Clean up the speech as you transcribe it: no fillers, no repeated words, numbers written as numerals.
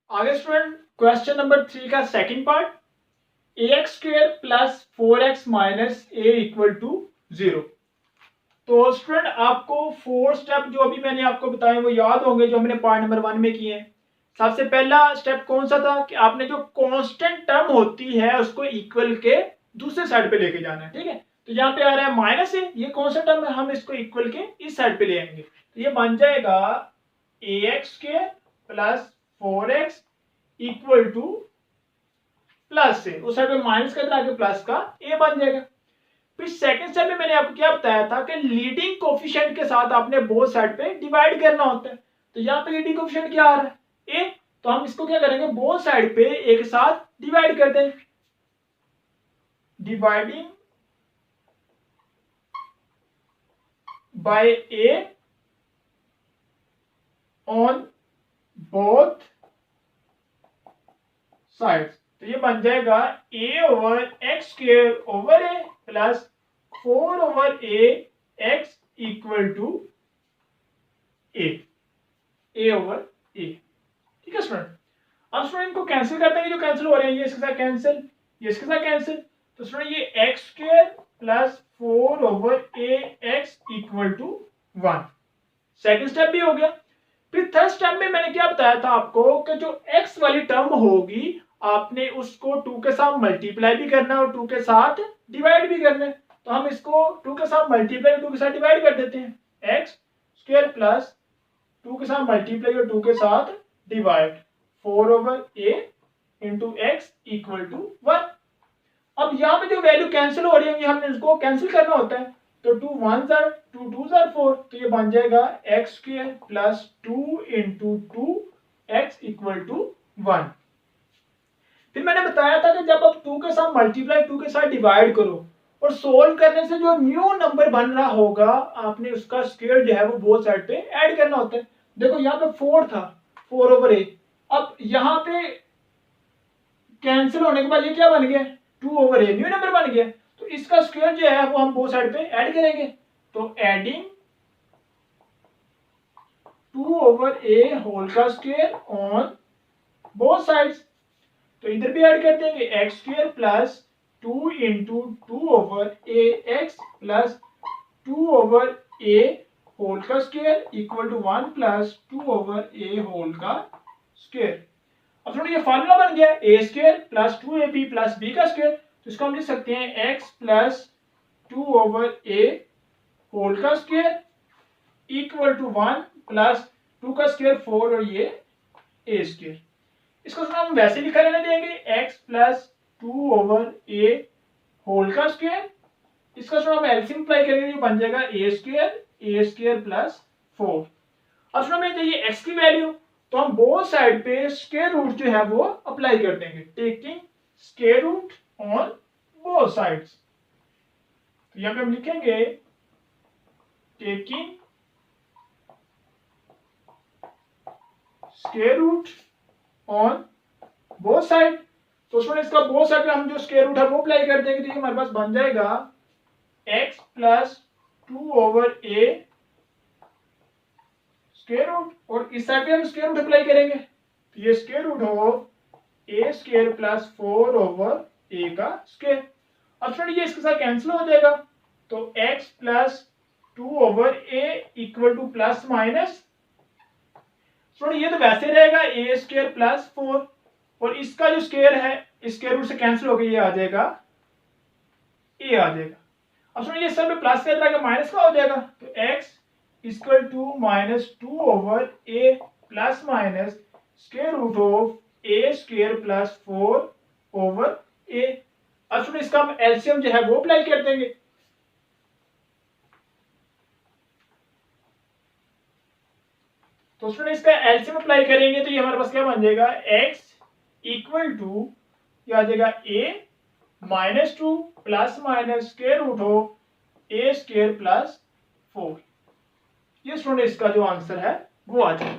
आगे student question number 3 का second part, ax² plus 4x minus a equal to 0। तो student आपको 4 step जो अभी मैंने आपको बताए वो याद होंगे, जो हमने पार्ट नंबर 1 में किए हैं। सबसे पहला स्टेप कौन सा था कि आपने जो कांस्टेंट टर्म होती है उसको इक्वल के दूसरे साइड पे लेके जाना है। ठीक है, तो यहाँ पे आ रहा है माइनस है, ये कौन सा टर्म है, हम इसको इक्वल के इस साइड पे ले आएंगे। तो ये बन जाएगा ax² plus 4x equal two plus से उस साइड पे माइनस का आगे प्लस का a बन जाएगा। फिर सेकंड स्टेप में मैंने आपको क्या बताया था कि लीडिंग कोफिशिएंट के साथ आपने बोथ साइड पे डिवाइड करना होता है। तो यहाँ पे लीडिंग कोफिशिएंट क्या आ रहा है a, तो हम इसको क्या करेंगे बोथ साइड पे एक साथ डिवाइड कर दें। Dividing by a on both sides, तो ये बन जाएगा a over x² over a plus 4 over a x equal to a over a। ठीक है स्टूडेंट, अब स्टूडेंट को कैंसिल करते हैं, जो कैंसिल हो रहे हैं ये इसके साथ कैंसिल, ये इसके साथ कैंसिल, तो स्टूडेंट ये x² plus 4 over a x equal to 1। Second step भी हो गया। फिर थर्ड स्टेप में मैंने क्या बताया था आपको कि जो x वाली टर्म होगी आपने उसको 2 के साथ मल्टीप्लाई भी करना है और 2 के साथ डिवाइड भी करना है। तो हम इसको 2 के साथ मल्टीप्लाई और 2 के साथ डिवाइड कर देते हैं। x² प्लस 2 के साथ मल्टीप्लाई और 2 के साथ divide 4 over a into x equal to 1। अब यहाँ पे जो वैल्यू कैंसिल हो रही है हमने इसको कैंसिल करना होता है। तो 2 1 are 2 2 are 4, तो ये बन जाएगा x² plus 2 into 2x equal to 1। फिर मैंने बताया था कि जब आप 2 के साथ मल्टीप्लाई 2 के साथ डिवाइड करो और सोल्व करने से जो न्यू नंबर बन रहा होगा आपने उसका स्क्वायर जो है वो बोथ साइड पे ऐड करना होता है। देखो यहाँ पे 4 था, 4 ओवर a, अब यहाँ पे कैंसिल होने के बाद ये क्या बन गया 2 ओवर a, न्यू नंबर बन गया। तो इसका स्क्वायर जो है वो हम बोथ साइड पे ऐड करेंगे। तो एडिंग 2 ओवर a होल का स्क्वायर ऑन बोथ साइड्स, तो इधर भी ऐड कर देंगे x² plus 2 into 2 over a x plus 2 over a whole का square equal to 1 plus 2 over a whole का स्क्वायर। अब थोड़ा ये फार्मूला बन गया a² plus 2ab plus b का स्क्वायर, तो इसको हम लिख सकते हैं x plus 2 over a whole का स्क्वायर इक्वल टू 1 प्लस 2 का स्क्वायर 4 और ये a स्क्वायर। इसको हम वैसे लिखा रहने देंगे x plus 2 over a whole का स्क्वायर, इसका हम एलसीएम अप्लाई करेंगे जो बन जाएगा a² प्लस 4। अब हमें चाहिए x की वैल्यू, तो हम बोथ साइड पे स्क्वायर रूट जो है वो अप्लाई कर देंगे, taking square root on both sides. तो यहाँ पे हम लिखेंगे taking square root on both side. तो उसमें इसका बोथ साइड पे हम जो स्क्वायर रूट है वो अप्लाई कर देंगे, तो ये हमारे पास बन जाएगा x plus 2 over a square root, और इस साइड पे हम स्क्वायर रूट अप्लाई करेंगे, तो ये स्क्वायर रूट हो a² प्लस 4 ओवर a का स्क्वायर। अब फ्रेंड ये इसके साथ कैंसिल हो जाएगा, तो x plus 2 over a equal two plus minus, ये तो वैसे रहेगा a² प्लस 4 और इसका जो स्क्वायर है इस स्क्वायर रूट से कैंसिल होकर ये आ जाएगा a आ जाएगा। अब ये सब में प्लस का माइनस का हो जाएगा, तो x equal to minus 2 over a plus minus square root of a² plus 4 over a। अब इसका हम एलसीएम जो है वो अप्लाई कर देंगे। तो उसमें इसका एलसीएम अप्लाई करेंगे तो ये हमारे पास क्या बन जाएगा x इक्वल टू ये आ जाएगा a minus 2 plus minus square root of a² plus 4। ये स्टूडेंट इसका जो आंसर है वो आ जाएगा।